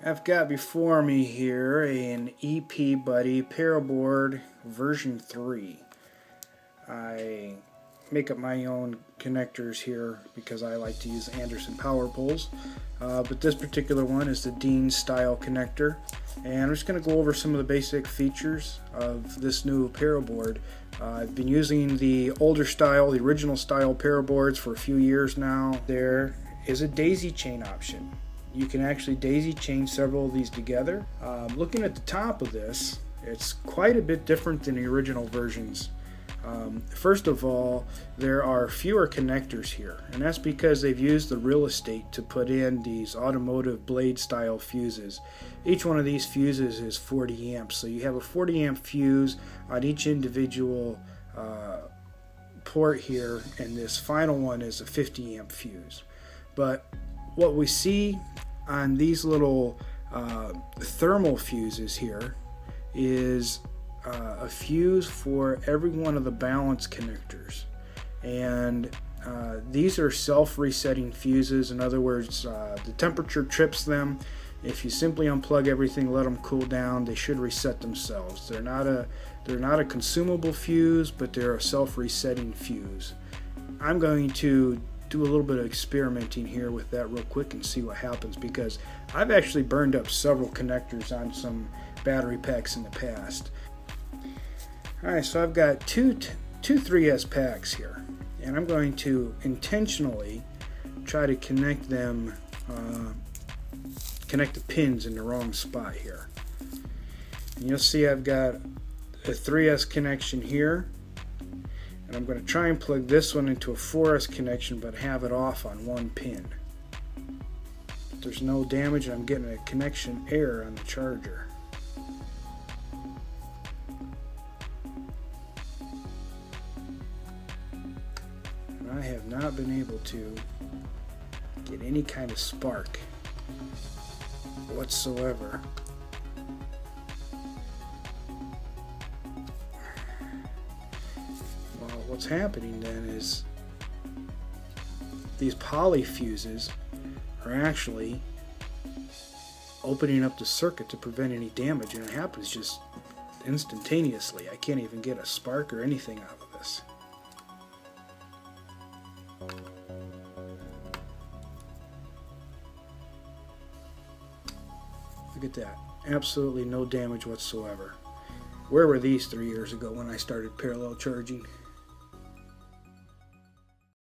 I've got before me here an EPBuddy Paraboard version 3. I make up my own connectors here because I like to use Anderson power poles, but this particular one is the Dean style connector, and I'm just going to go over some of the basic features of this new Paraboard. I've been using the older style, the original style Paraboards for a few years now. There is a daisy chain option. You can actually daisy chain several of these together. Looking at the top of this, it's quite a bit different than the original versions. First of all, there are fewer connectors here, and that's because they've used the real estate to put in these automotive blade style fuses. Each one of these fuses is 40 amps, so you have a 40 amp fuse on each individual port here, and this final one is a 50 amp fuse. But what we see on these little thermal fuses here is a fuse for every one of the balance connectors, and these are self-resetting fuses. In other words, the temperature trips them. If you simply unplug everything, let them cool down, they should reset themselves. They're not a consumable fuse, but they're a self-resetting fuse. I'm going to do a little bit of experimenting here with that real quick and see what happens, because I've actually burned up several connectors on some battery packs in the past. Alright, so I've got two 3S packs here, and I'm going to intentionally try to connect them, connect the pins in the wrong spot here. And you'll see I've got a 3S connection here, and I'm going to try and plug this one into a 4S connection but have it off on one pin. But there's no damage, and I'm getting a connection error on the charger. And I have not been able to get any kind of spark whatsoever. What's happening then is these poly fuses are actually opening up the circuit to prevent any damage, and it happens just instantaneously. I can't even get a spark or anything out of this. Look at that. Absolutely no damage whatsoever. Where were these 3 years ago when I started parallel charging?